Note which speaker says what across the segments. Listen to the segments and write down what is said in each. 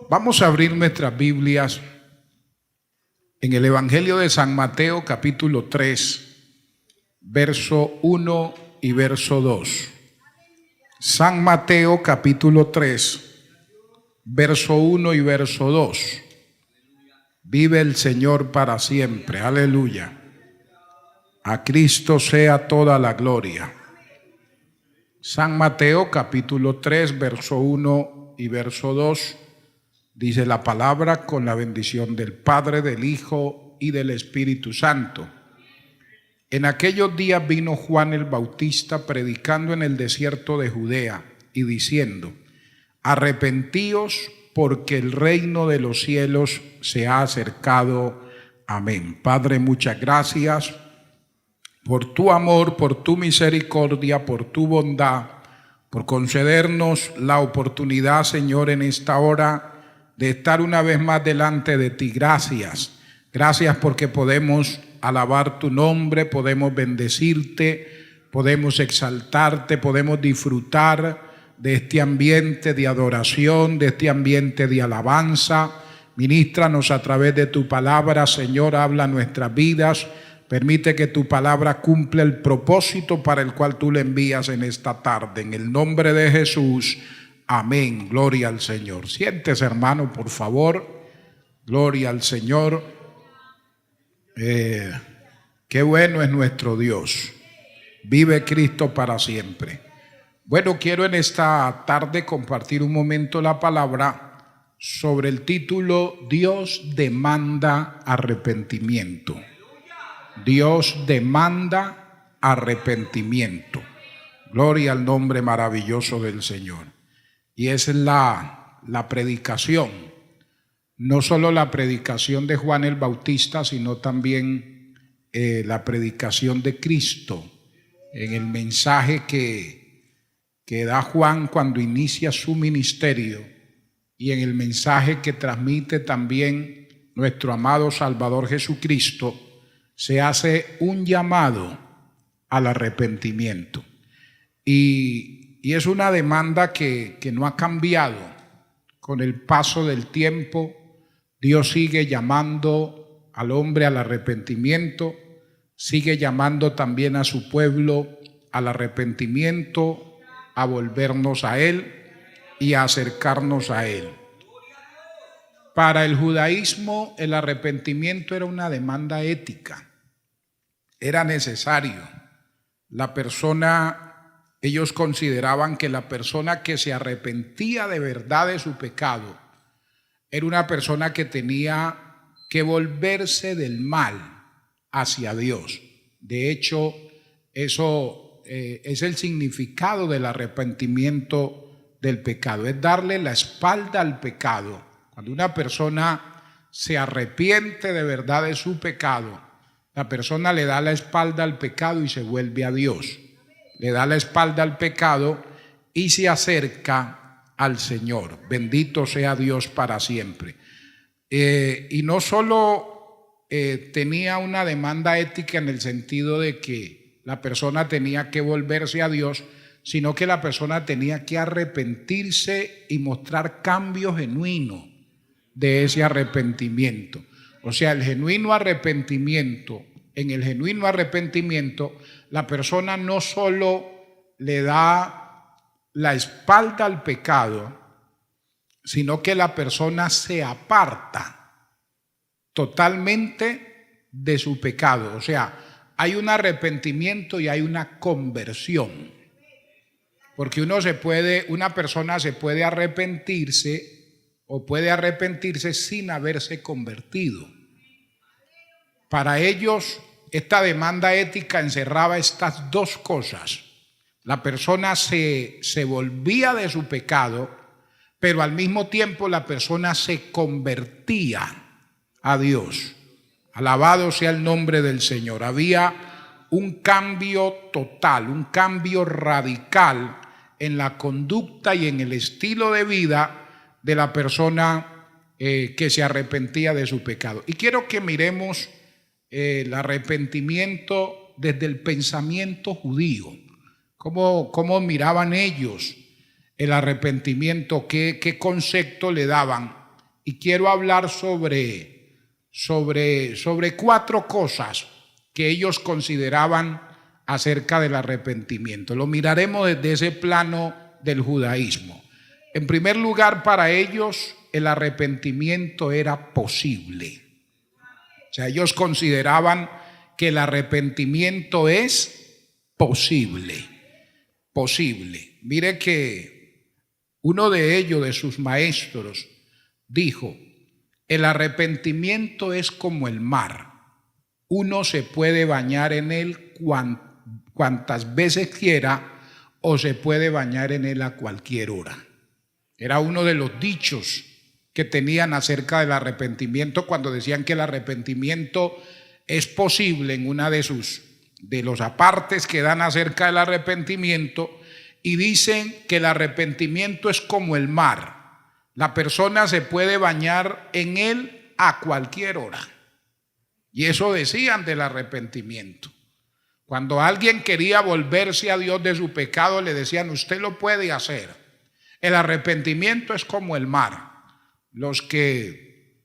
Speaker 1: Vamos a abrir nuestras Biblias en el Evangelio de San Mateo, capítulo 3, verso 1 y verso 2. San Mateo, capítulo 3, verso 1 y verso 2. Vive el Señor para siempre. Aleluya. A Cristo sea toda la gloria. San Mateo, capítulo 3, verso 1 y verso 2. Dice la palabra: con la bendición del Padre, del Hijo y del Espíritu Santo. En aquellos días vino Juan el Bautista predicando en el desierto de Judea y diciendo: arrepentíos, porque el reino de los cielos se ha acercado. Amén. Padre, muchas gracias por tu amor, por tu misericordia, por tu bondad, por concedernos la oportunidad, Señor, en esta hora de estar una vez más delante de ti. Gracias. Gracias porque podemos alabar tu nombre, podemos bendecirte, podemos exaltarte, podemos disfrutar de este ambiente de adoración, de este ambiente de alabanza. Ministranos a través de tu palabra, Señor, habla nuestras vidas. Permite que tu palabra cumpla el propósito para el cual tú le envías en esta tarde. En el nombre de Jesús. Amén. Gloria al Señor. Siéntese, hermano, por favor. Gloria al Señor. Qué bueno es nuestro Dios. Vive Cristo para siempre. Bueno, quiero en esta tarde compartir un momento la palabra sobre el título: Dios demanda arrepentimiento. Dios demanda arrepentimiento. Gloria al nombre maravilloso del Señor. Y esa es la predicación, no solo la predicación de Juan el Bautista, sino también la predicación de Cristo en el mensaje que da Juan cuando inicia su ministerio, y en el mensaje que transmite también nuestro amado Salvador Jesucristo. Se hace un llamado al arrepentimiento. Y es una demanda que no ha cambiado con el paso del tiempo. Dios sigue llamando al hombre al arrepentimiento, sigue llamando también a su pueblo al arrepentimiento, a volvernos a Él y a acercarnos a Él. Para el judaísmo, el arrepentimiento era una demanda ética, era necesario. Ellos consideraban que la persona que se arrepentía de verdad de su pecado era una persona que tenía que volverse del mal hacia Dios. De hecho, eso es el significado del arrepentimiento del pecado, es darle la espalda al pecado. Cuando una persona se arrepiente de verdad de su pecado, la persona le da la espalda al pecado y se vuelve a Dios. Le da la espalda al pecado y se acerca al Señor. Bendito sea Dios para siempre. Y no solo tenía una demanda ética en el sentido de que la persona tenía que volverse a Dios, sino que la persona tenía que arrepentirse y mostrar cambio genuino de ese arrepentimiento. O sea, en el genuino arrepentimiento, la persona no solo le da la espalda al pecado, sino que la persona se aparta totalmente de su pecado. O sea, hay un arrepentimiento y hay una conversión. Porque una persona se puede arrepentirse o puede arrepentirse sin haberse convertido. Para ellos, esta demanda ética encerraba estas dos cosas. La persona se volvía de su pecado, pero al mismo tiempo la persona se convertía a Dios. Alabado sea el nombre del Señor. Había un cambio total, un cambio radical en la conducta y en el estilo de vida de la persona que se arrepentía de su pecado. Y quiero que miremos el arrepentimiento desde el pensamiento judío. ¿Cómo miraban ellos el arrepentimiento? ¿Qué concepto le daban y quiero hablar sobre 4 cosas que ellos consideraban acerca del arrepentimiento. Lo miraremos desde ese plano del judaísmo. En primer lugar, para ellos el arrepentimiento era posible. O sea, ellos consideraban que el arrepentimiento es posible. Posible. Mire que uno de ellos, de sus maestros, dijo: el arrepentimiento es como el mar. Uno se puede bañar en él cuantas veces quiera o se puede bañar en él a cualquier hora. Era uno de los dichos que tenían acerca del arrepentimiento cuando decían que el arrepentimiento es posible en una de los apartes que dan acerca del arrepentimiento, y dicen que el arrepentimiento es como el mar. La persona se puede bañar en él a cualquier hora. Y eso decían del arrepentimiento. Cuando alguien quería volverse a Dios de su pecado, le decían: usted lo puede hacer. El arrepentimiento es como el mar. Los que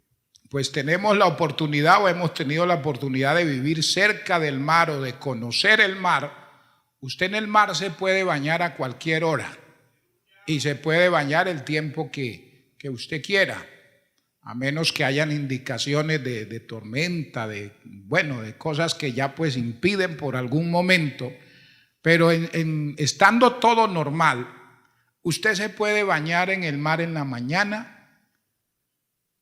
Speaker 1: pues tenemos la oportunidad o hemos tenido la oportunidad de vivir cerca del mar o de conocer el mar, usted en el mar se puede bañar a cualquier hora y se puede bañar el tiempo que usted quiera, a menos que hayan indicaciones de tormenta, de cosas que ya pues impiden por algún momento. Pero estando todo normal, usted se puede bañar en el mar en la mañana,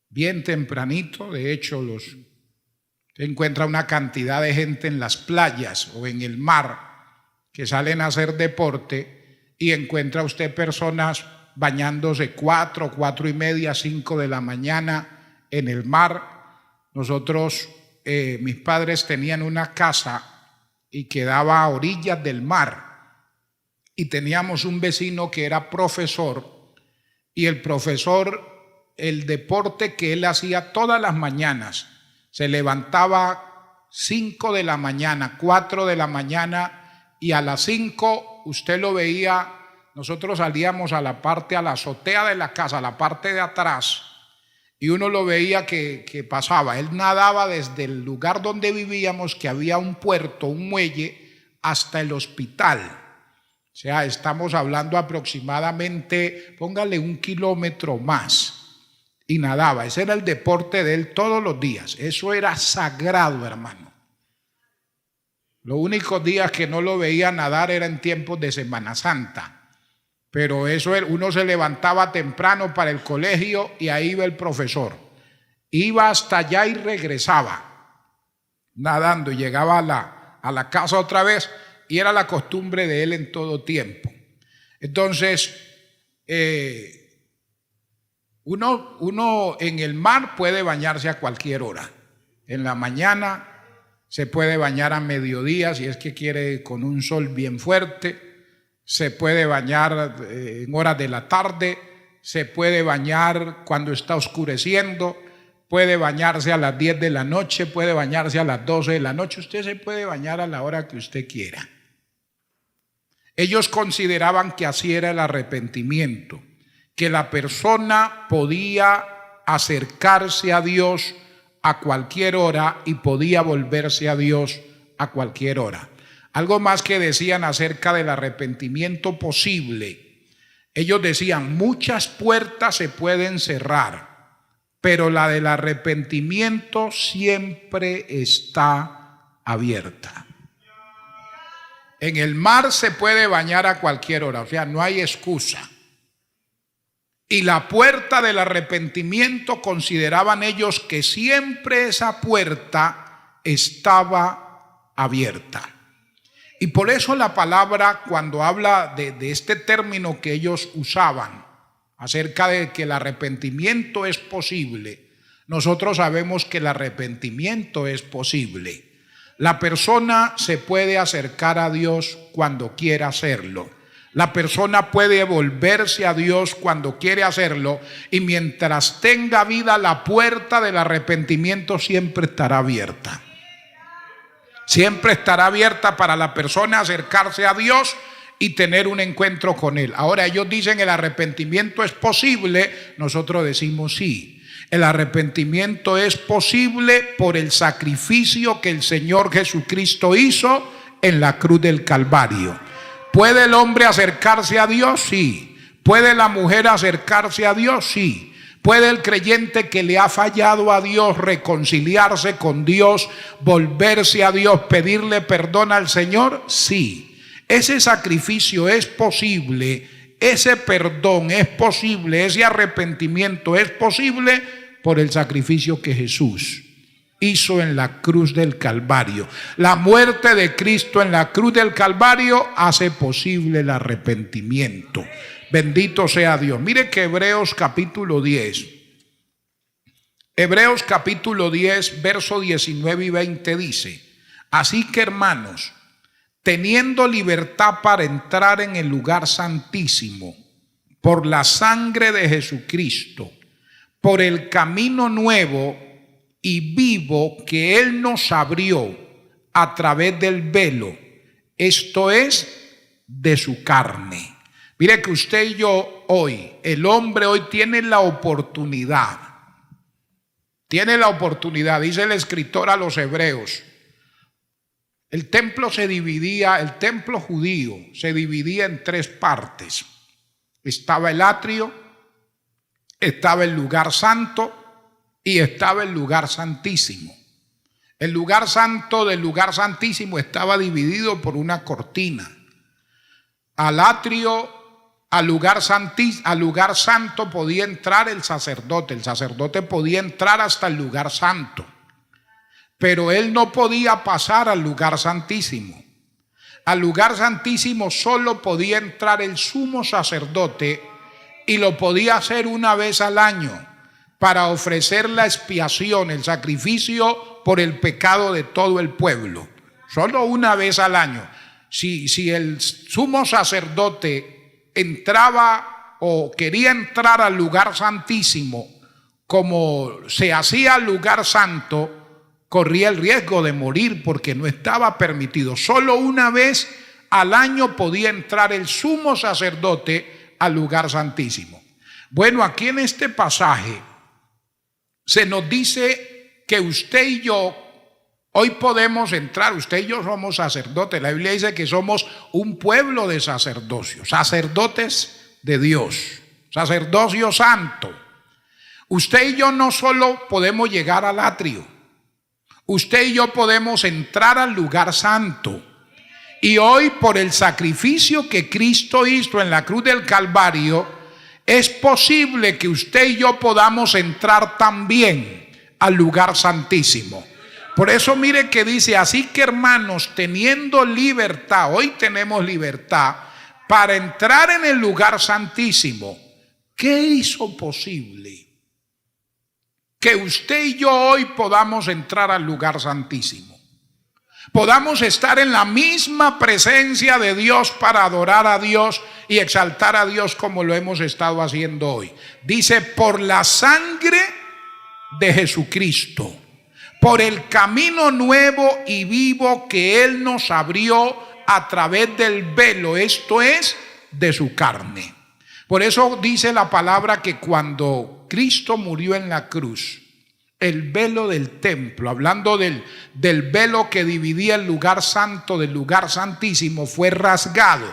Speaker 1: bien tempranito. De hecho, usted encuentra una cantidad de gente en las playas o en el mar que salen a hacer deporte, y encuentra usted personas bañándose 4, 4:30, 5 de la mañana en el mar. Nosotros, mis padres tenían una casa y quedaba a orillas del mar, y teníamos un vecino que era profesor, y el profesor, el deporte que él hacía todas las mañanas, se levantaba 5 de la mañana, 4 de la mañana, y a las 5 usted lo veía. Nosotros salíamos a la azotea de la casa, a la parte de atrás, y uno lo veía que pasaba. Él nadaba desde el lugar donde vivíamos, que había un puerto, un muelle, hasta el hospital. O sea, estamos hablando aproximadamente, póngale 1 kilómetro más, y nadaba. Ese era el deporte de él todos los días. Eso era sagrado, hermano. Los únicos días que no lo veía nadar era en tiempos de Semana Santa. Pero eso, uno se levantaba temprano para el colegio y ahí iba el profesor. Iba hasta allá y regresaba nadando, y llegaba a la casa otra vez, y era la costumbre de él en todo tiempo. Entonces, uno en el mar puede bañarse a cualquier hora. En la mañana se puede bañar a mediodía, si es que quiere, con un sol bien fuerte. Se puede bañar en horas de la tarde, se puede bañar cuando está oscureciendo, puede bañarse a las 10 de la noche, puede bañarse a las 12 de la noche. Usted se puede bañar a la hora que usted quiera. Ellos consideraban que así era el arrepentimiento, que la persona podía acercarse a Dios a cualquier hora y podía volverse a Dios a cualquier hora. Algo más que decían acerca del arrepentimiento posible. Ellos decían: muchas puertas se pueden cerrar, pero la del arrepentimiento siempre está abierta. En el mar se puede bañar a cualquier hora, o sea, no hay excusa. Y la puerta del arrepentimiento, consideraban ellos que siempre esa puerta estaba abierta. Y por eso la palabra, cuando habla de este término que ellos usaban acerca de que el arrepentimiento es posible, nosotros sabemos que el arrepentimiento es posible. La persona se puede acercar a Dios cuando quiera hacerlo. La persona puede volverse a Dios cuando quiere hacerlo, y mientras tenga vida, la puerta del arrepentimiento siempre estará abierta. Siempre estará abierta para la persona acercarse a Dios y tener un encuentro con Él. Ahora, ellos dicen el arrepentimiento es posible, nosotros decimos sí. El arrepentimiento es posible por el sacrificio que el Señor Jesucristo hizo en la cruz del Calvario. ¿Puede el hombre acercarse a Dios? Sí. ¿Puede la mujer acercarse a Dios? Sí. ¿Puede el creyente que le ha fallado a Dios reconciliarse con Dios, volverse a Dios, pedirle perdón al Señor? Sí. Ese sacrificio es posible, ese perdón es posible, ese arrepentimiento es posible por el sacrificio que Jesús hizo en la cruz del Calvario. La muerte de Cristo en la cruz del Calvario hace posible el arrepentimiento. Bendito sea Dios. Mire que Hebreos capítulo 10, verso 19 y 20 dice: así que, hermanos, teniendo libertad para entrar en el lugar santísimo por la sangre de Jesucristo, por el camino nuevo y vivo que Él nos abrió a través del velo, esto es, de su carne. Mire que usted y yo hoy, el hombre hoy tiene la oportunidad, dice el escritor a los Hebreos. El templo judío se dividía en tres partes. Estaba el atrio, estaba el lugar santo y estaba el lugar santísimo. El lugar santo del lugar santísimo estaba dividido por una cortina. Al atrio, al lugar santo podía entrar el sacerdote podía entrar hasta el lugar santo, pero él no podía pasar al lugar santísimo. Al lugar santísimo solo podía entrar el sumo sacerdote, y lo podía hacer una vez al año para ofrecer la expiación, el sacrificio por el pecado de todo el pueblo. Solo una vez al año. Si el sumo sacerdote entraba o quería entrar al lugar santísimo como se hacía al lugar santo, corría el riesgo de morir porque no estaba permitido. Solo una vez al año podía entrar el sumo sacerdote al lugar santísimo. Bueno, aquí en este pasaje se nos dice que usted y yo hoy podemos entrar. Usted y yo somos sacerdotes. La Biblia dice que somos un pueblo de sacerdocio, sacerdotes de Dios, sacerdocio santo. Usted y yo no solo podemos llegar al atrio, usted y yo podemos entrar al lugar santo. Y hoy, por el sacrificio que Cristo hizo en la cruz del Calvario, es posible que usted y yo podamos entrar también al lugar santísimo. Por eso mire que dice: así que, hermanos, teniendo libertad, hoy tenemos libertad para entrar en el lugar santísimo. ¿Qué hizo posible que usted y yo hoy podamos entrar al lugar santísimo? Podamos estar en la misma presencia de Dios para adorar a Dios y exaltar a Dios como lo hemos estado haciendo hoy. Dice: por la sangre de Jesucristo, por el camino nuevo y vivo que Él nos abrió a través del velo, esto es, de su carne. Por eso dice la palabra que cuando Cristo murió en la cruz, el velo del templo, hablando del velo que dividía el lugar santo del lugar santísimo, fue rasgado.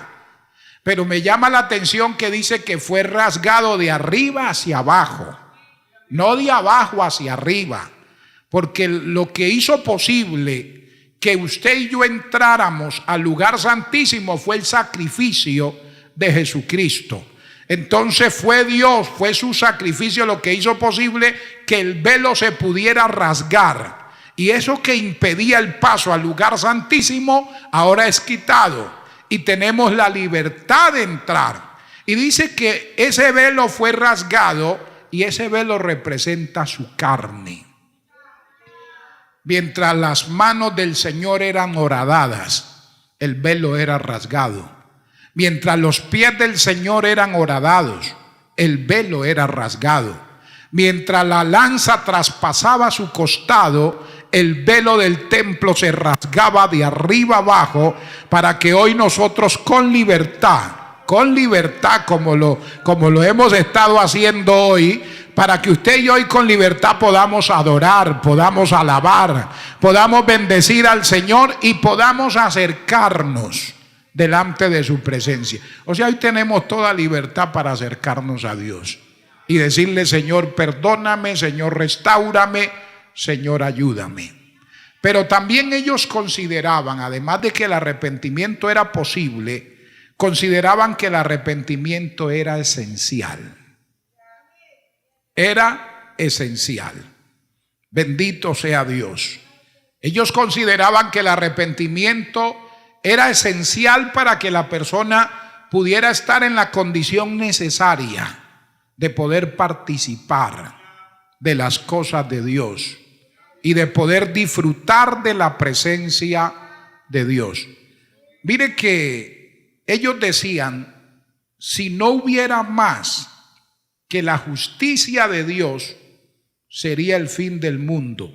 Speaker 1: Pero me llama la atención que dice que fue rasgado de arriba hacia abajo, no de abajo hacia arriba. Porque lo que hizo posible que usted y yo entráramos al lugar santísimo fue el sacrificio de Jesucristo. Entonces fue Dios, fue su sacrificio lo que hizo posible que el velo se pudiera rasgar. Y eso que impedía el paso al lugar santísimo ahora es quitado y tenemos la libertad de entrar. Y dice que ese velo fue rasgado y ese velo representa su carne. Mientras las manos del Señor eran horadadas, el velo era rasgado. Mientras los pies del Señor eran horadados, el velo era rasgado. Mientras la lanza traspasaba su costado, el velo del templo se rasgaba de arriba abajo, para que hoy nosotros con libertad como lo hemos estado haciendo hoy, para que usted y yo hoy con libertad podamos adorar, podamos alabar, podamos bendecir al Señor y podamos acercarnos delante de su presencia. O sea, hoy tenemos toda libertad para acercarnos a Dios y decirle: Señor, perdóname, Señor, restáurame, Señor, ayúdame. Pero también ellos consideraban, además de que el arrepentimiento era posible, consideraban que el arrepentimiento era esencial. Era esencial. Bendito sea Dios. Ellos consideraban que el arrepentimiento era esencial para que la persona pudiera estar en la condición necesaria de poder participar de las cosas de Dios y de poder disfrutar de la presencia de Dios. Mire que ellos decían: si no hubiera más que la justicia de Dios, sería el fin del mundo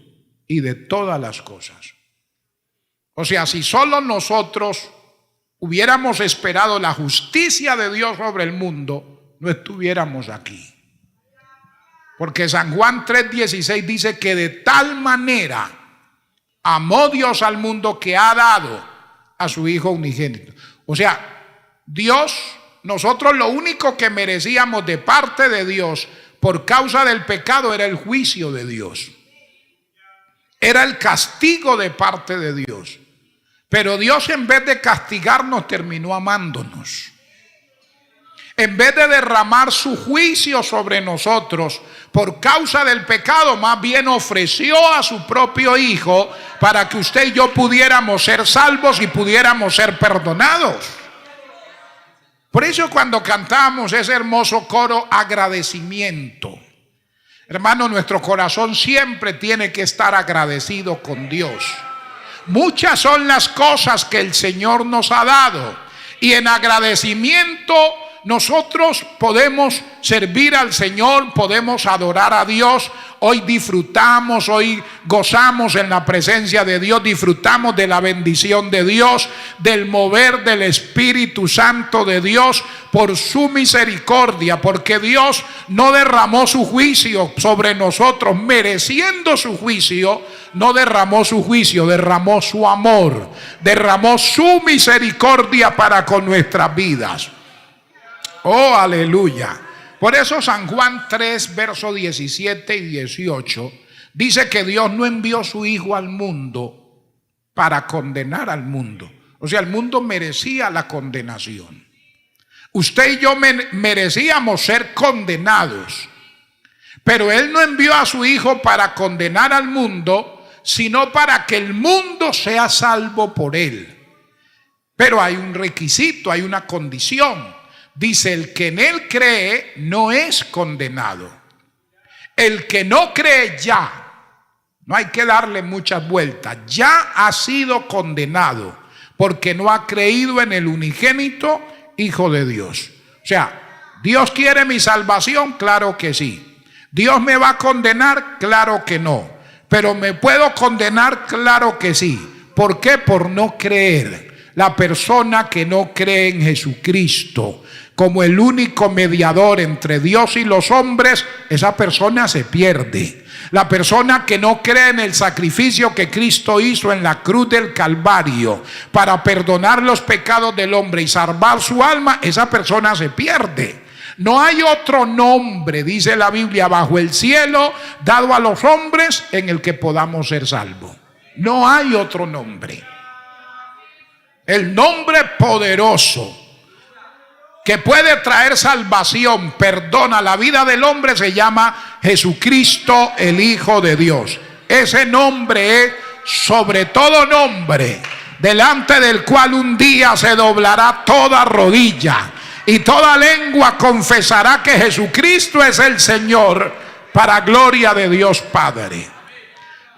Speaker 1: y de todas las cosas. O sea, si solo nosotros hubiéramos esperado la justicia de Dios sobre el mundo, no estuviéramos aquí. Porque San Juan 3:16 dice que de tal manera amó Dios al mundo que ha dado a su Hijo unigénito. O sea, Dios, nosotros lo único que merecíamos de parte de Dios por causa del pecado era el juicio de Dios. Era el castigo de parte de Dios. Pero Dios, en vez de castigarnos, terminó amándonos. En vez de derramar su juicio sobre nosotros por causa del pecado, más bien ofreció a su propio Hijo para que usted y yo pudiéramos ser salvos y pudiéramos ser perdonados. Por eso cuando cantamos ese hermoso coro, agradecimiento, hermano, nuestro corazón siempre tiene que estar agradecido con Dios. Muchas son las cosas que el Señor nos ha dado y en agradecimiento nosotros podemos servir al Señor, podemos adorar a Dios. Hoy disfrutamos, hoy gozamos en la presencia de Dios, disfrutamos de la bendición de Dios, del mover del Espíritu Santo de Dios por su misericordia, porque Dios no derramó su juicio sobre nosotros mereciendo su juicio, no derramó su juicio, derramó su amor, derramó su misericordia para con nuestras vidas. Oh, aleluya. Por eso San Juan 3, versos 17 y 18 dice que Dios no envió su Hijo al mundo para condenar al mundo. O sea, el mundo merecía la condenación. Usted y yo merecíamos ser condenados. Pero Él no envió a su Hijo para condenar al mundo, sino para que el mundo sea salvo por Él. Pero hay un requisito, hay una condición. Dice: el que en Él cree no es condenado. El que no cree ya, no hay que darle muchas vueltas, ya ha sido condenado porque no ha creído en el unigénito Hijo de Dios. O sea, ¿Dios quiere mi salvación? Claro que sí. ¿Dios me va a condenar? Claro que no. ¿Pero me puedo condenar? Claro que sí. ¿Por qué? Por no creer. La persona que no cree en Jesucristo como el único mediador entre Dios y los hombres, esa persona se pierde. La persona que no cree en el sacrificio que Cristo hizo en la cruz del Calvario para perdonar los pecados del hombre y salvar su alma, esa persona se pierde. No hay otro nombre, dice la Biblia, bajo el cielo dado a los hombres en el que podamos ser salvos. No hay otro nombre. El nombre poderoso que puede traer salvación, perdón a la vida del hombre, se llama Jesucristo, el Hijo de Dios. Ese nombre es sobre todo nombre, delante del cual un día se doblará toda rodilla y toda lengua confesará que Jesucristo es el Señor, para gloria de Dios Padre.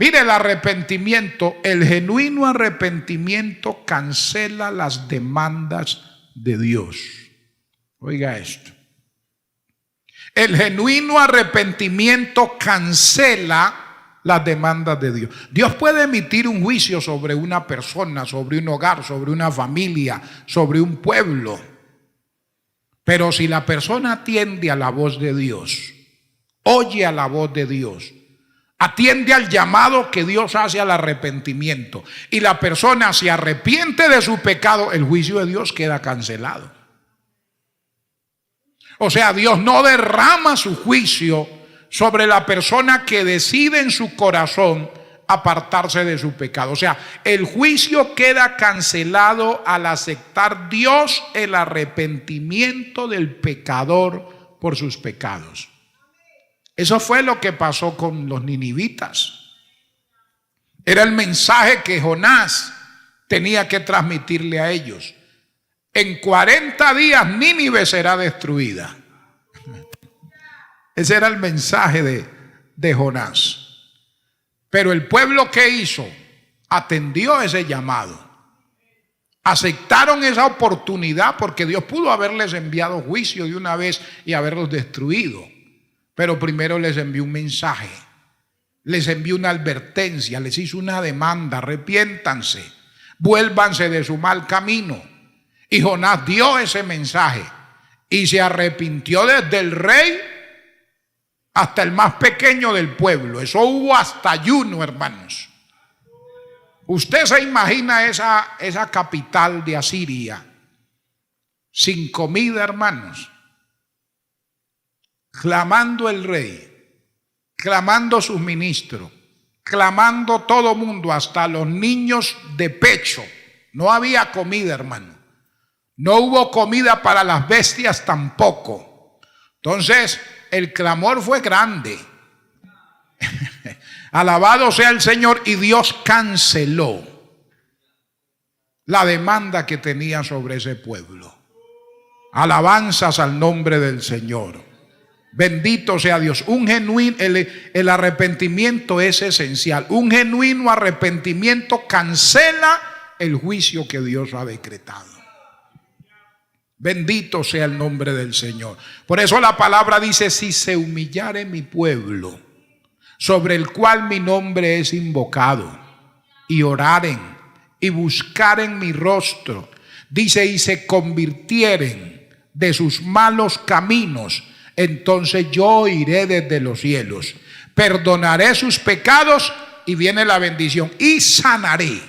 Speaker 1: Mire, el arrepentimiento, el genuino arrepentimiento cancela las demandas de Dios. Oiga esto. El genuino arrepentimiento cancela las demandas de Dios. Dios puede emitir un juicio sobre una persona, sobre un hogar, sobre una familia, sobre un pueblo. Pero si la persona atiende a la voz de Dios, Oye a la voz de Dios. Atiende al llamado que Dios hace al arrepentimiento. Y la persona se arrepiente de su pecado, el juicio de Dios queda cancelado. O sea, Dios no derrama su juicio sobre la persona que decide en su corazón apartarse de su pecado. O sea, el juicio queda cancelado al aceptar Dios el arrepentimiento del pecador por sus pecados. Eso fue lo que pasó con los ninivitas. Era el mensaje que Jonás tenía que transmitirle a ellos. En 40 días Nínive será destruida. Ese era el mensaje de Jonás. Pero el pueblo, ¿qué hizo? Atendió ese llamado. Aceptaron esa oportunidad porque Dios pudo haberles enviado juicio de una vez y haberlos destruido. Pero primero les envió un mensaje, les envió una advertencia, les hizo una demanda: arrepiéntanse, vuélvanse de su mal camino. Y Jonás dio ese mensaje y se arrepintió desde el rey hasta el más pequeño del pueblo. Eso hubo hasta ayuno, hermanos. Usted se imagina esa capital de Asiria sin comida, hermanos, clamando el rey, clamando sus ministros, clamando todo mundo, hasta los niños de pecho. No había comida, hermano. No hubo comida para las bestias tampoco. Entonces el clamor fue grande. Alabado sea el Señor. Y Dios canceló la demanda que tenía sobre ese pueblo. Alabanzas al nombre del Señor. Bendito sea Dios. El arrepentimiento es esencial. Un genuino arrepentimiento cancela el juicio que Dios ha decretado. Bendito sea el nombre del Señor. Por eso la palabra dice: si se humillare mi pueblo, sobre el cual mi nombre es invocado, y oraren y buscaren mi rostro, dice, y se convirtieren de sus malos caminos, entonces yo oiré desde los cielos, perdonaré sus pecados, y viene la bendición, y sanaré.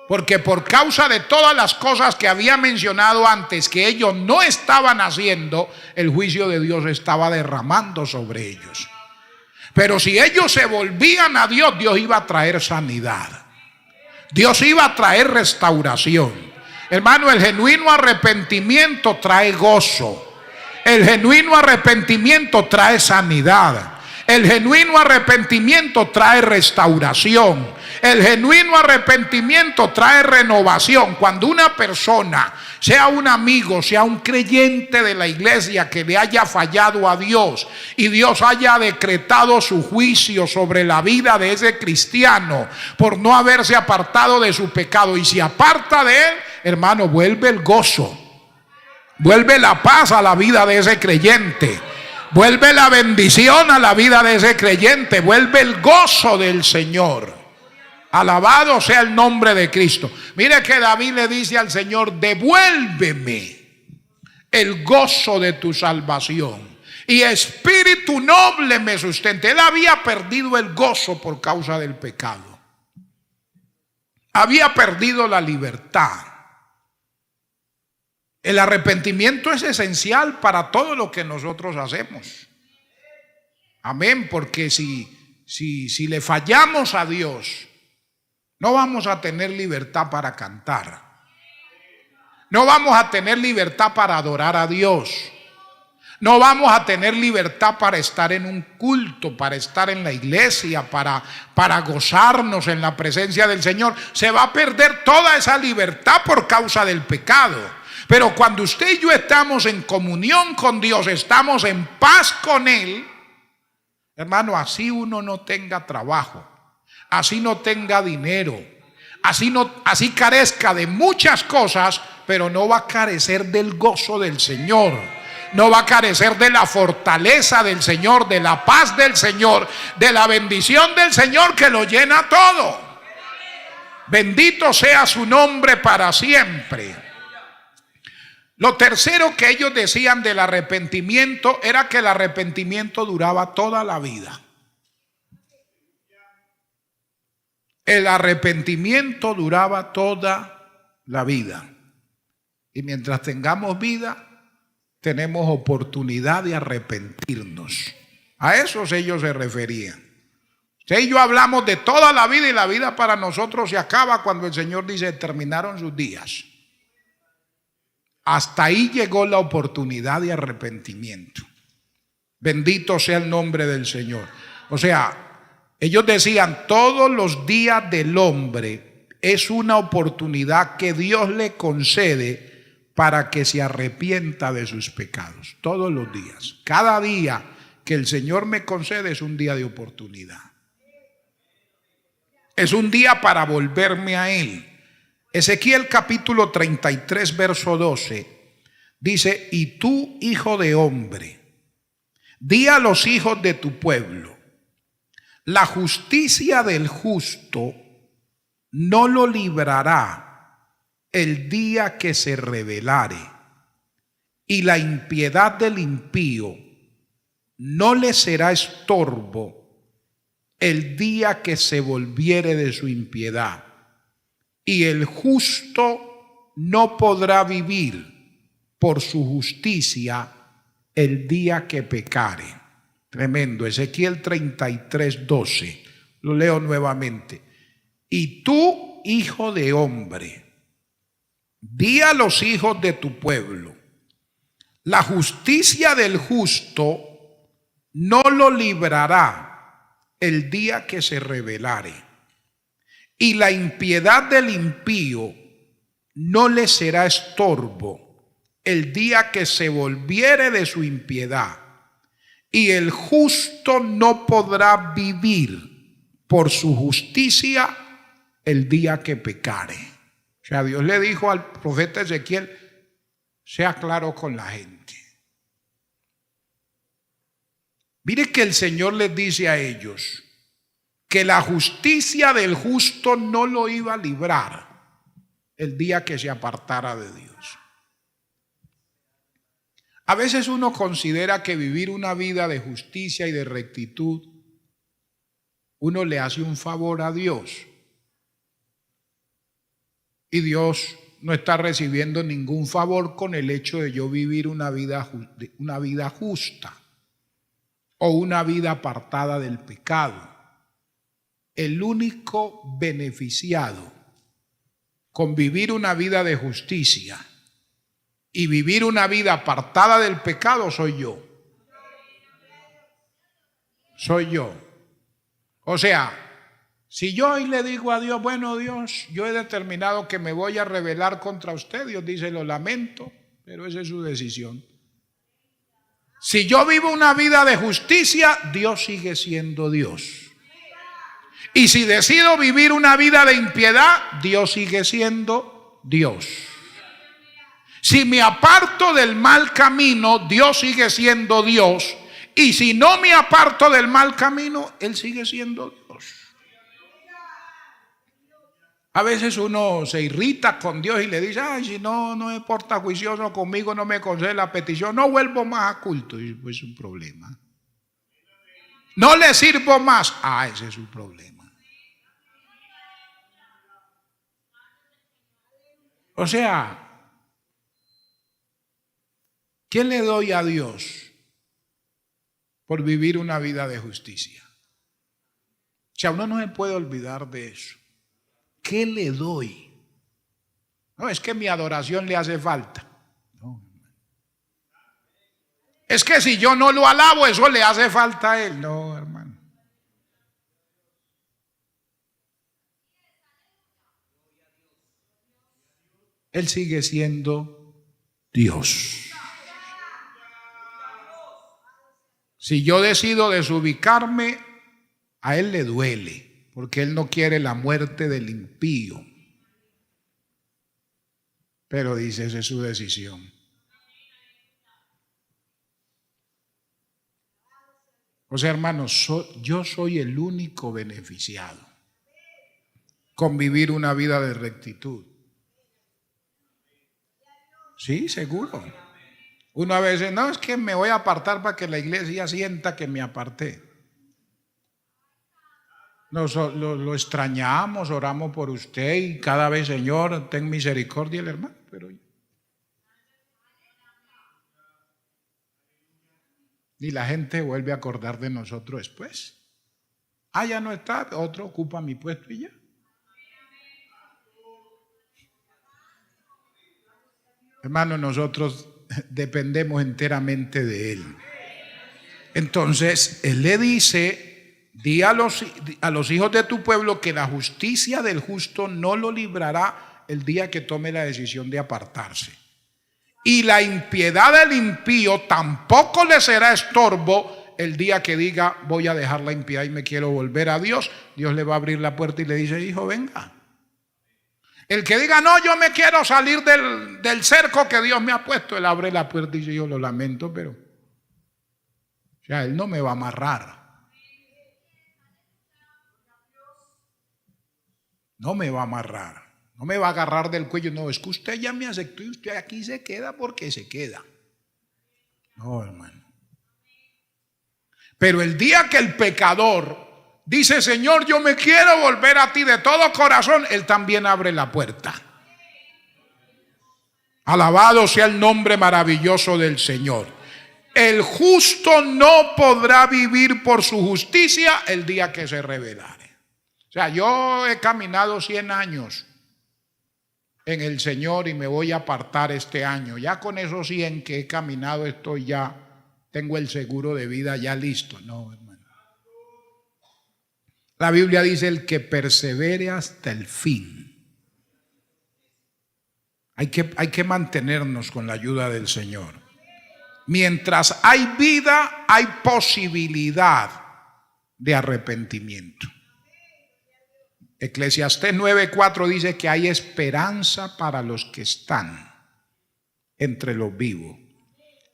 Speaker 1: Porque por causa de todas las cosas que había mencionado antes que ellos no estaban haciendo, el juicio de Dios estaba derramando sobre ellos. Pero si ellos se volvían a Dios, Dios iba a traer sanidad. Dios iba a traer restauración. Hermano, el genuino arrepentimiento trae gozo. El genuino arrepentimiento trae sanidad. El genuino arrepentimiento trae restauración. El genuino arrepentimiento trae renovación. Cuando una persona, sea un amigo, sea un creyente de la iglesia, que le haya fallado a Dios y Dios haya decretado su juicio sobre la vida de ese cristiano por no haberse apartado de su pecado, y se aparta de él, hermano, vuelve el gozo, vuelve la paz a la vida de ese creyente, vuelve la bendición a la vida de ese creyente, vuelve el gozo del Señor. Alabado sea el nombre de Cristo. Mire que David le dice al Señor: devuélveme el gozo de tu salvación, y espíritu noble me sustente. Él había perdido el gozo por causa del pecado. Había perdido la libertad. El arrepentimiento es esencial para todo lo que nosotros hacemos. Amén, porque si le fallamos a Dios, no vamos a tener libertad para cantar. No vamos a tener libertad para adorar a Dios. No vamos a tener libertad para estar en un culto, para estar en la iglesia, para gozarnos en la presencia del Señor. Se va a perder toda esa libertad por causa del pecado. Pero cuando usted y yo estamos en comunión con Dios, estamos en paz con Él, hermano, así uno no tenga trabajo, así no tenga dinero, así carezca de muchas cosas, pero no va a carecer del gozo del Señor, no va a carecer de la fortaleza del Señor, de la paz del Señor, de la bendición del Señor que lo llena todo. Bendito sea su nombre para siempre. Lo tercero que ellos decían del arrepentimiento era que el arrepentimiento duraba toda la vida. El arrepentimiento duraba toda la vida. Y mientras tengamos vida, tenemos oportunidad de arrepentirnos. A esos ellos se referían. Usted y yo hablamos de toda la vida y la vida para nosotros se acaba cuando el Señor dice terminaron sus días. Hasta ahí llegó la oportunidad de arrepentimiento. Bendito sea el nombre del Señor. O sea, ellos decían, todos los días del hombre es una oportunidad que Dios le concede para que se arrepienta de sus pecados. Todos los días. Cada día que el Señor me concede es un día de oportunidad. Es un día para volverme a Él. Ezequiel capítulo 33, verso 12, dice, y tú, hijo de hombre, di a los hijos de tu pueblo, la justicia del justo no lo librará el día que se rebelare, y la impiedad del impío no le será estorbo el día que se volviere de su impiedad. Y el justo no podrá vivir por su justicia el día que pecare. Tremendo. Ezequiel 33, 12. Lo leo nuevamente. Y tú, hijo de hombre, di a los hijos de tu pueblo, la justicia del justo no lo librará el día que se rebelare. Y la impiedad del impío no le será estorbo el día que se volviere de su impiedad. Y el justo no podrá vivir por su justicia el día que pecare. O sea, Dios le dijo al profeta Ezequiel, sea claro con la gente. Mire que el Señor les dice a ellos que la justicia del justo no lo iba a librar el día que se apartara de Dios. A veces uno considera que vivir una vida de justicia y de rectitud, uno le hace un favor a Dios. Y Dios no está recibiendo ningún favor con el hecho de yo vivir una vida justa o una vida apartada del pecado. El único beneficiado con vivir una vida de justicia y vivir una vida apartada del pecado soy yo. Soy yo. O sea, si yo hoy le digo a Dios, bueno Dios, yo he determinado que me voy a rebelar contra usted, Dios dice, lo lamento, pero esa es su decisión. Si yo vivo una vida de justicia, Dios sigue siendo Dios. Y si decido vivir una vida de impiedad, Dios sigue siendo Dios. Si me aparto del mal camino, Dios sigue siendo Dios. Y si no me aparto del mal camino, Él sigue siendo Dios. A veces uno se irrita con Dios y le dice, ay, si no es porta juicioso conmigo, no me concede la petición, no vuelvo más a culto. Y pues es un problema. No le sirvo más. Ah, ese es un problema. O sea, ¿qué le doy a Dios por vivir una vida de justicia? O sea, uno no se puede olvidar de eso. ¿Qué le doy? No, es que mi adoración le hace falta. No. Es que si yo no lo alabo, eso le hace falta a Él. No, hermano. Él sigue siendo Dios. Si yo decido desubicarme, a Él le duele, porque Él no quiere la muerte del impío. Pero dice, esa es su decisión. O sea, hermanos, yo soy el único beneficiado con vivir una vida de rectitud. Sí, seguro. Uno a veces, no, es que me voy a apartar para que la iglesia sienta que me aparté. Lo extrañamos, oramos por usted y cada vez, Señor, ten misericordia el hermano, pero y la gente vuelve a acordar de nosotros después. Ah, ya no está, otro ocupa mi puesto y ya. Hermano, nosotros dependemos enteramente de Él. Entonces, Él le dice, di a los hijos de tu pueblo que la justicia del justo no lo librará el día que tome la decisión de apartarse. Y la impiedad del impío tampoco le será estorbo el día que diga, voy a dejar la impiedad y me quiero volver a Dios. Dios le va a abrir la puerta y le dice, hijo, venga. El que diga, no, yo me quiero salir del cerco que Dios me ha puesto, él abre la puerta y dice, yo lo lamento, pero o sea, él no me va a amarrar. No me va a amarrar. No me va a agarrar del cuello. No, es que usted ya me aceptó y usted aquí se queda porque se queda. No, hermano. Pero el día que el pecador dice, Señor, yo me quiero volver a ti de todo corazón, Él también abre la puerta. Alabado sea el nombre maravilloso del Señor. El justo no podrá vivir por su justicia el día que se revelare. O sea, yo he caminado 100 años en el Señor y me voy a apartar este año. Ya con esos 100 que he caminado estoy ya, tengo el seguro de vida ya listo. No, hermano. La Biblia dice el que persevere hasta el fin. Hay que mantenernos con la ayuda del Señor. Mientras hay vida, hay posibilidad de arrepentimiento. Eclesiastés 9:4 dice que hay esperanza para los que están entre los vivos.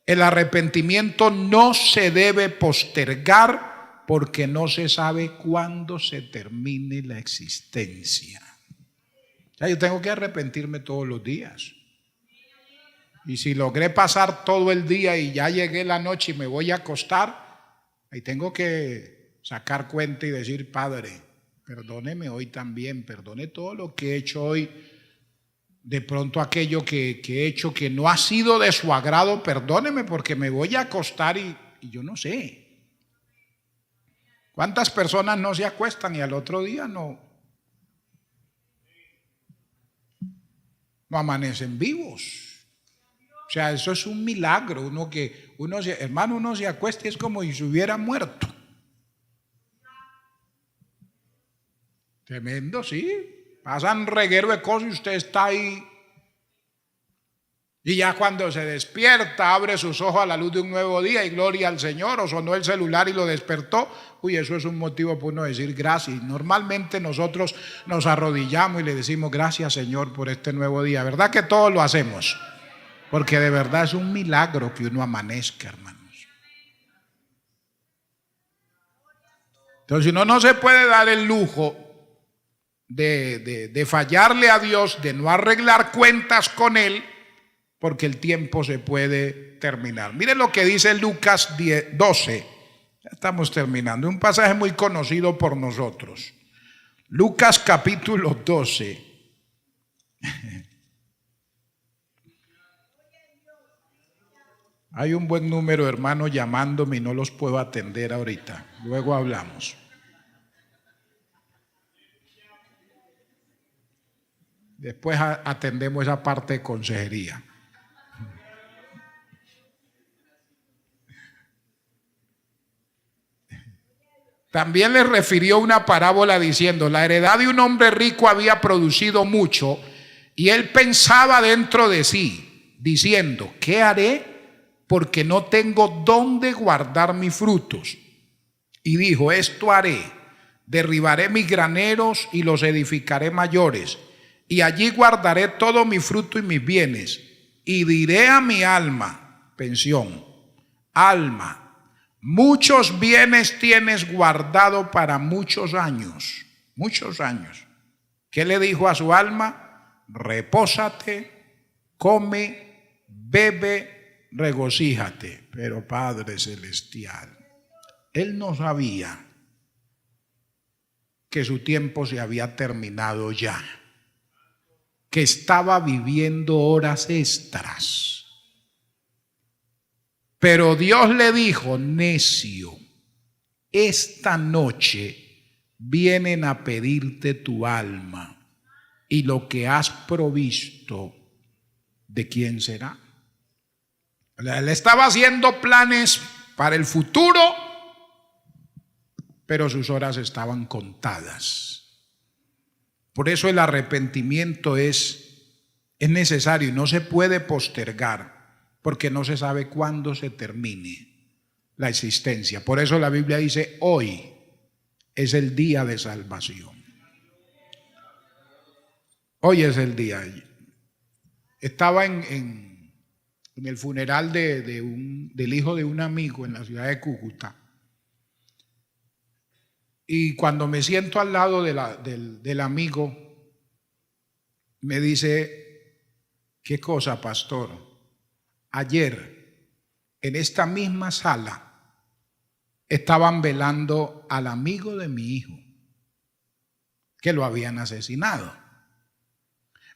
Speaker 1: El arrepentimiento no se debe postergar porque no se sabe cuándo se termine la existencia. O sea, yo tengo que arrepentirme todos los días. Y si logré pasar todo el día y ya llegué la noche y me voy a acostar, ahí tengo que sacar cuenta y decir, Padre, perdóneme hoy también, perdone todo lo que he hecho hoy. De pronto aquello que he hecho que no ha sido de su agrado, perdóneme porque me voy a acostar y yo no sé. ¿Cuántas personas no se acuestan y al otro día no amanecen vivos? O sea, eso es un milagro. Hermano, uno se acuesta y es como si se hubiera muerto. Tremendo, sí. Pasan reguero de cosas y usted está ahí. Y ya cuando se despierta, abre sus ojos a la luz de un nuevo día y gloria al Señor, o sonó el celular y lo despertó. Uy, eso es un motivo para uno decir gracias. Normalmente nosotros nos arrodillamos y le decimos gracias, Señor, por este nuevo día. ¿Verdad que todos lo hacemos? Porque de verdad es un milagro que uno amanezca, hermanos. Entonces uno no se puede dar el lujo de fallarle a Dios, de no arreglar cuentas con Él, porque el tiempo se puede terminar. Miren lo que dice Lucas 12. Ya estamos terminando. Un pasaje muy conocido por nosotros. Lucas capítulo 12. Hay un buen número de hermanos llamándome y no los puedo atender ahorita. Luego hablamos. Después atendemos esa parte de consejería. También les refirió una parábola diciendo, la heredad de un hombre rico había producido mucho y él pensaba dentro de sí, diciendo, ¿qué haré? Porque no tengo dónde guardar mis frutos. Y dijo, esto haré, derribaré mis graneros y los edificaré mayores, y allí guardaré todo mi fruto y mis bienes, y diré a mi alma, pensión, alma, muchos bienes tienes guardado para muchos años, muchos años. ¿Qué le dijo a su alma? Repósate, come, bebe, regocíjate. Pero Padre Celestial, él no sabía que su tiempo se había terminado ya, que estaba viviendo horas extras. Pero Dios le dijo: necio, esta noche vienen a pedirte tu alma, y lo que has provisto, ¿de quién será? Él estaba haciendo planes para el futuro, pero sus horas estaban contadas. Por eso el arrepentimiento es necesario y no se puede postergar, porque no se sabe cuándo se termine la existencia. Por eso la Biblia dice: hoy es el día de salvación. Hoy es el día. Estaba en el funeral del hijo de un amigo en la ciudad de Cúcuta. Y cuando me siento al lado del amigo, me dice: ¿qué cosa, pastor? Ayer, en esta misma sala, estaban velando al amigo de mi hijo, que lo habían asesinado.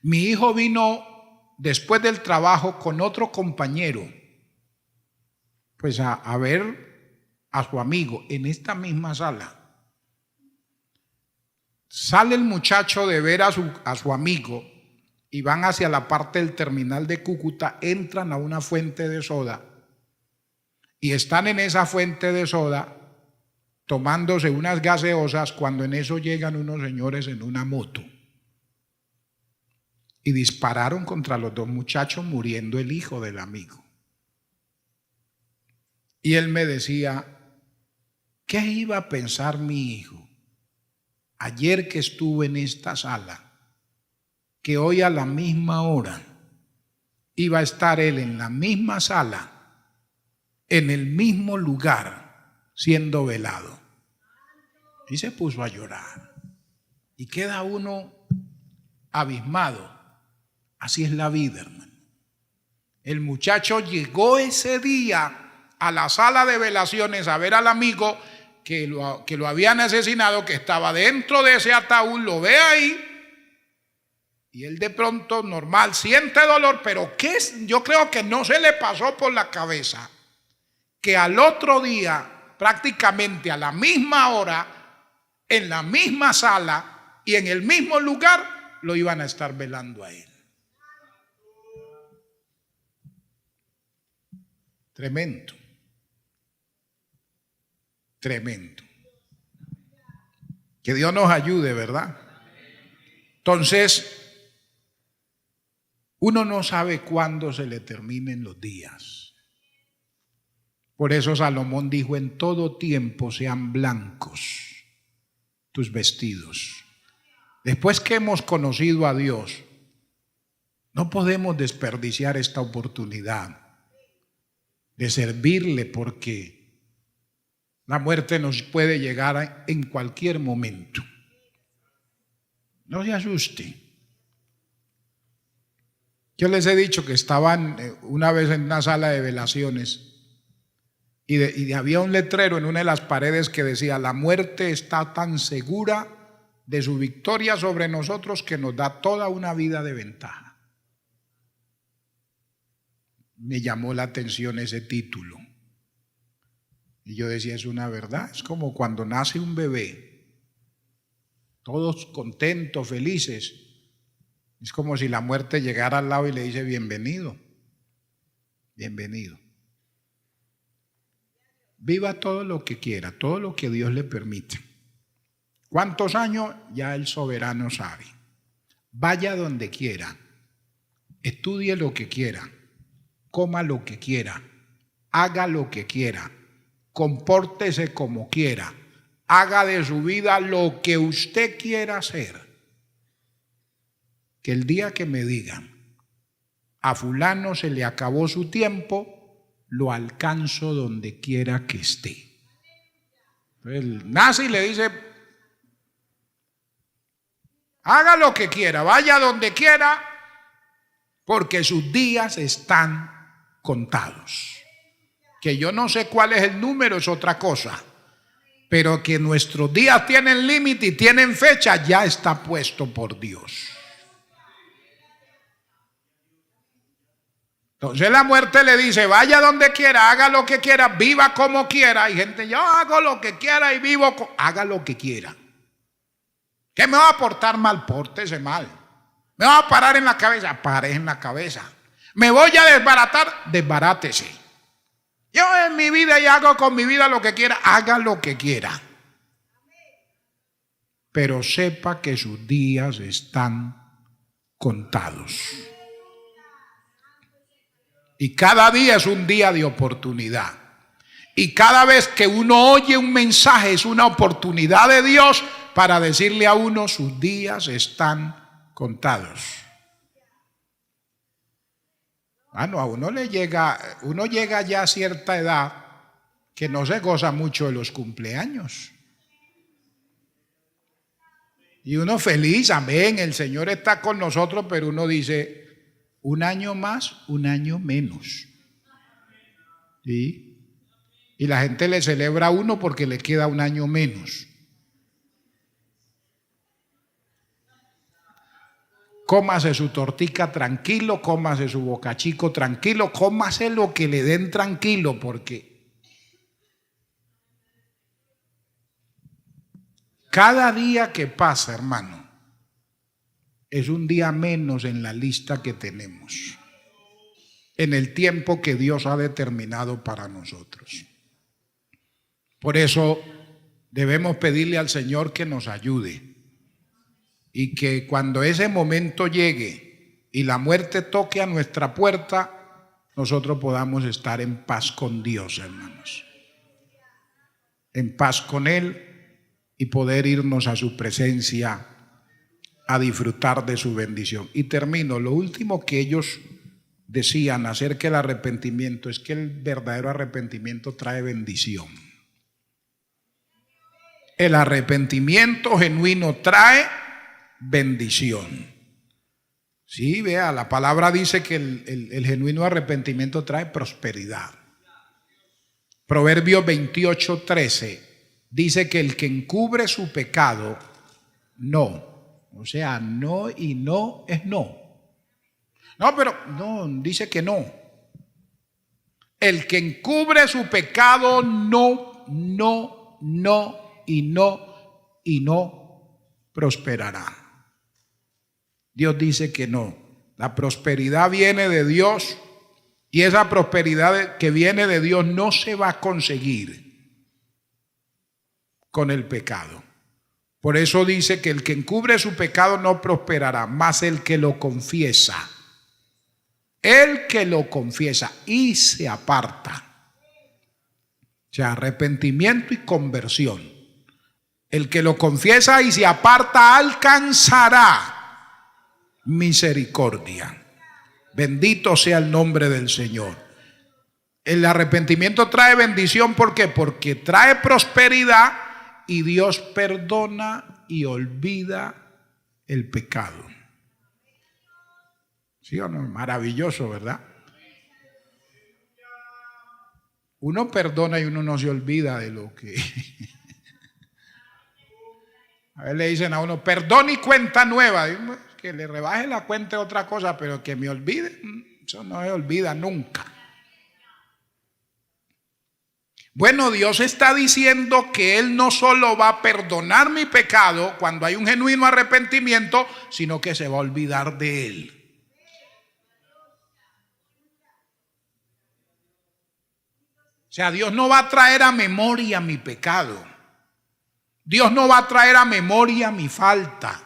Speaker 1: Mi hijo vino después del trabajo con otro compañero, pues a ver a su amigo en esta misma sala. Sale el muchacho de ver a su amigo y van hacia la parte del terminal de Cúcuta, entran a una fuente de soda y están en esa fuente de soda tomándose unas gaseosas, cuando en eso llegan unos señores en una moto y dispararon contra los dos muchachos, muriendo el hijo del amigo. Y él me decía: ¿qué iba a pensar mi hijo ayer que estuve en esta sala, que hoy a la misma hora iba a estar él en la misma sala, en el mismo lugar, siendo velado? Y se puso a llorar. Y queda uno abismado. Así es la vida, hermano. El muchacho llegó ese día a la sala de velaciones a ver al amigo que lo habían asesinado, que estaba dentro de ese ataúd, lo ve ahí, y él de pronto, normal, siente dolor, pero yo creo que no se le pasó por la cabeza que al otro día, prácticamente a la misma hora, en la misma sala y en el mismo lugar, lo iban a estar velando a él. Tremendo. Tremendo. Que Dios nos ayude, ¿verdad? Entonces, uno no sabe cuándo se le terminen los días. Por eso Salomón dijo: en todo tiempo sean blancos tus vestidos. Después que hemos conocido a Dios, no podemos desperdiciar esta oportunidad de servirle, porque la muerte nos puede llegar en cualquier momento. No se asuste. Yo les he dicho que estaban una vez en una sala de velaciones y había un letrero en una de las paredes que decía: la muerte está tan segura de su victoria sobre nosotros que nos da toda una vida de ventaja. Me llamó la atención ese título. Y yo decía: es una verdad. Es como cuando nace un bebé, todos contentos, felices. Es como si la muerte llegara al lado y le dice: bienvenido, bienvenido. Viva todo lo que quiera, todo lo que Dios le permite. ¿Cuántos años? Ya el soberano sabe. Vaya donde quiera, estudie lo que quiera, coma lo que quiera, haga lo que quiera, compórtese como quiera, haga de su vida lo que usted quiera hacer. Que el día que me digan: a fulano se le acabó su tiempo, lo alcanzo donde quiera que esté. Él nace y le dice: haga lo que quiera, vaya donde quiera, porque sus días están contados. Que yo no sé cuál es el número, es otra cosa. Pero que nuestros días tienen límite y tienen fecha, ya está puesto por Dios. Entonces la muerte le dice, vaya donde quiera, haga lo que quiera, viva como quiera. Hay gente, yo hago lo que quiera y vivo, haga lo que quiera. ¿Qué me va a portar mal? Pórtese mal. ¿Me va a parar en la cabeza? Pare en la cabeza. ¿Me voy a desbaratar? Desbarátese. Yo en mi vida y hago con mi vida lo que quiera, haga lo que quiera. Pero sepa que sus días están contados. Y cada día es un día de oportunidad. Y cada vez que uno oye un mensaje es una oportunidad de Dios para decirle a uno, sus días están contados. Bueno, a uno llega ya a cierta edad que no se goza mucho de los cumpleaños. Y uno feliz, amén, el Señor está con nosotros, pero uno dice, un año más, un año menos. ¿Sí? Y la gente le celebra a uno porque le queda un año menos. Cómase su tortica tranquilo, cómase su bocachico tranquilo, cómase lo que le den tranquilo, porque cada día que pasa, hermano, es un día menos en la lista que tenemos, en el tiempo que Dios ha determinado para nosotros. Por eso debemos pedirle al Señor que nos ayude y que cuando ese momento llegue y la muerte toque a nuestra puerta, nosotros podamos estar en paz con Dios, hermanos, en paz con Él y poder irnos a su presencia a disfrutar de su bendición. Y termino, lo último que ellos decían acerca del arrepentimiento es que el verdadero arrepentimiento trae bendición. El arrepentimiento genuino trae bendición. Sí, vea, la palabra dice que el genuino arrepentimiento trae prosperidad. Proverbios 28:13 dice que el que encubre su pecado, no. O sea, no y no es no. No, pero no, dice que no. El que encubre su pecado, no y no prosperará. Dios dice que no. La prosperidad viene de Dios y esa prosperidad que viene de Dios no se va a conseguir con el pecado. Por eso dice que el que encubre su pecado no prosperará, más el que lo confiesa y se aparta. O sea, arrepentimiento y conversión. El que lo confiesa y se aparta alcanzará misericordia. Bendito sea el nombre del Señor. El arrepentimiento trae bendición, ¿por qué? Porque trae prosperidad. Y Dios perdona y olvida el pecado. ¿Sí o no? Maravilloso, ¿verdad? Uno perdona y uno no se olvida de lo que... A veces le dicen a uno, perdón y cuenta nueva. Que le rebaje la cuenta es otra cosa, pero que me olvide, eso no se olvida nunca. Bueno, Dios está diciendo que Él no solo va a perdonar mi pecado cuando hay un genuino arrepentimiento, sino que se va a olvidar de él. O sea, Dios no va a traer a memoria mi pecado. Dios no va a traer a memoria mi falta.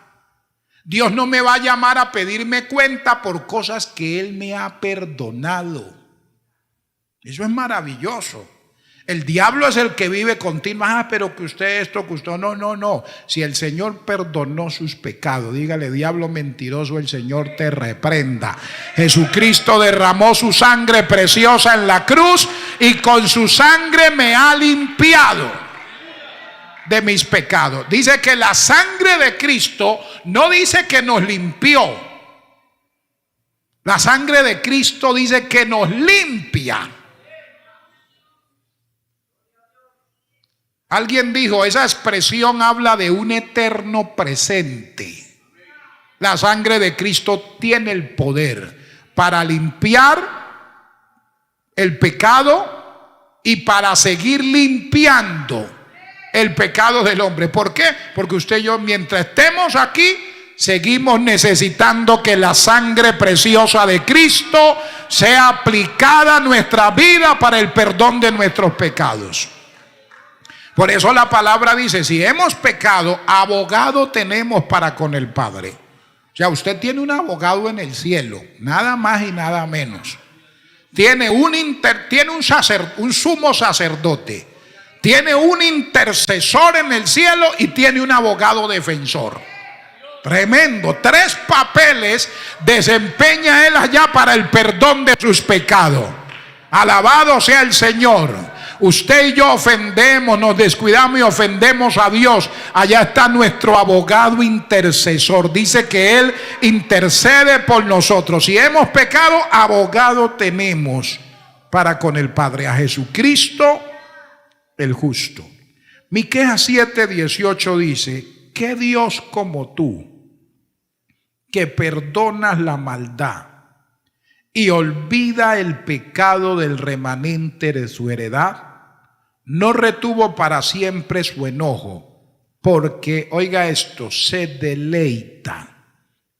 Speaker 1: Dios no me va a llamar a pedirme cuenta por cosas que Él me ha perdonado. Eso es maravilloso. El diablo es el que vive continuamente, pero que usted esto, que usted no. Si el Señor perdonó sus pecados, dígale, diablo mentiroso, el Señor te reprenda. Jesucristo derramó su sangre preciosa en la cruz y con su sangre me ha limpiado de mis pecados. Dice que la sangre de Cristo no dice que nos limpió. La sangre de Cristo dice que nos limpia. Alguien dijo, esa expresión habla de un eterno presente. La sangre de Cristo tiene el poder para limpiar el pecado y para seguir limpiando el pecado del hombre. ¿Por qué? Porque usted y yo, mientras estemos aquí, seguimos necesitando que la sangre preciosa de Cristo sea aplicada a nuestra vida para el perdón de nuestros pecados. Por eso la palabra dice, si hemos pecado, abogado tenemos para con el Padre. O sea, usted tiene un abogado en el cielo, nada más y nada menos. Tiene un sumo sacerdote, tiene un intercesor en el cielo y tiene un abogado defensor. Tremendo, 3 papeles desempeña él allá para el perdón de sus pecados. Alabado sea el Señor. Usted y yo ofendemos, nos descuidamos y ofendemos a Dios. Allá está nuestro abogado intercesor. Dice que Él intercede por nosotros. Si hemos pecado, abogado tenemos para con el Padre, a Jesucristo el justo. Miqueas 7:18 dice, ¿qué Dios como tú, que perdonas la maldad y olvida el pecado del remanente de su heredad? No retuvo para siempre su enojo, porque, oiga esto, se deleita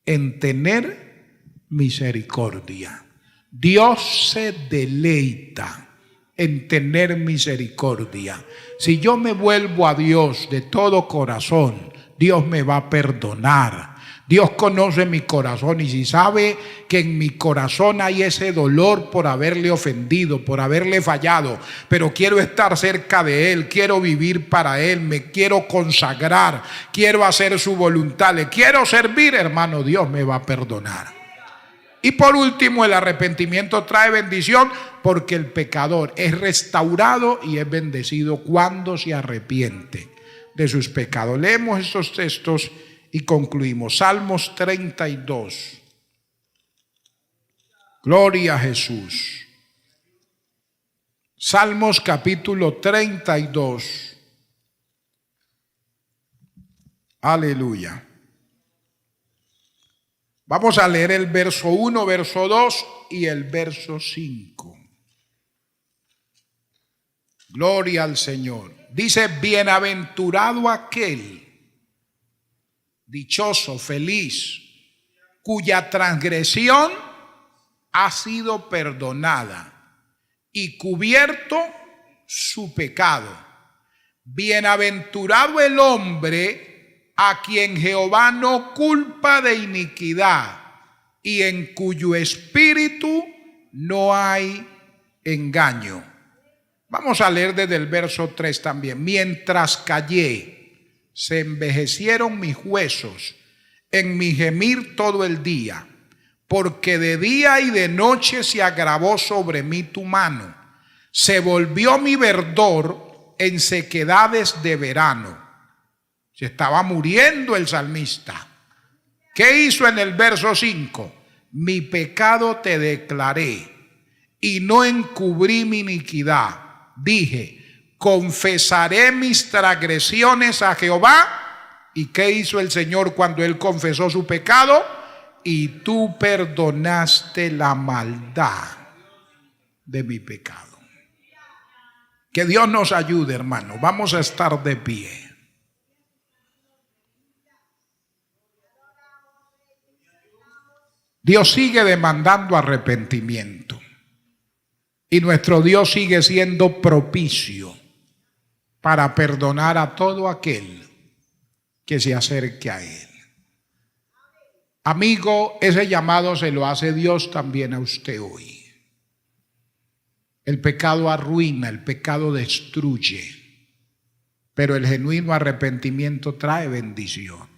Speaker 1: en tener misericordia. Dios se deleita en tener misericordia. Si yo me vuelvo a Dios de todo corazón, Dios me va a perdonar. Dios conoce mi corazón y si sabe que en mi corazón hay ese dolor por haberle ofendido, por haberle fallado, pero quiero estar cerca de Él, quiero vivir para Él, me quiero consagrar, quiero hacer su voluntad, le quiero servir, hermano, Dios me va a perdonar. Y por último, el arrepentimiento trae bendición porque el pecador es restaurado y es bendecido cuando se arrepiente de sus pecados. Leemos estos textos y concluimos. Salmos 32. Gloria a Jesús. Salmos capítulo 32. Aleluya. Vamos a leer el verso 1, verso 2 y el verso 5. Gloria al Señor. Dice, bienaventurado aquel, dichoso, feliz, cuya transgresión ha sido perdonada y cubierto su pecado. Bienaventurado el hombre a quien Jehová no culpa de iniquidad y en cuyo espíritu no hay engaño. Vamos a leer desde el verso 3 también. Mientras callé, se envejecieron mis huesos en mi gemir todo el día, porque de día y de noche se agravó sobre mí tu mano. Se volvió mi verdor en sequedades de verano. Se estaba muriendo el salmista. ¿Qué hizo en el verso 5? Mi pecado te declaré y no encubrí mi iniquidad. Dije, confesaré mis transgresiones a Jehová. ¿Y qué hizo el Señor cuando él confesó su pecado? Y tú perdonaste la maldad de mi pecado. Que Dios nos ayude, hermano. Vamos a estar de pie. Dios sigue demandando arrepentimiento. Y nuestro Dios sigue siendo propicio para perdonar a todo aquel que se acerque a Él. Amigo, ese llamado se lo hace Dios también a usted hoy. El pecado arruina, el pecado destruye, pero el genuino arrepentimiento trae bendición.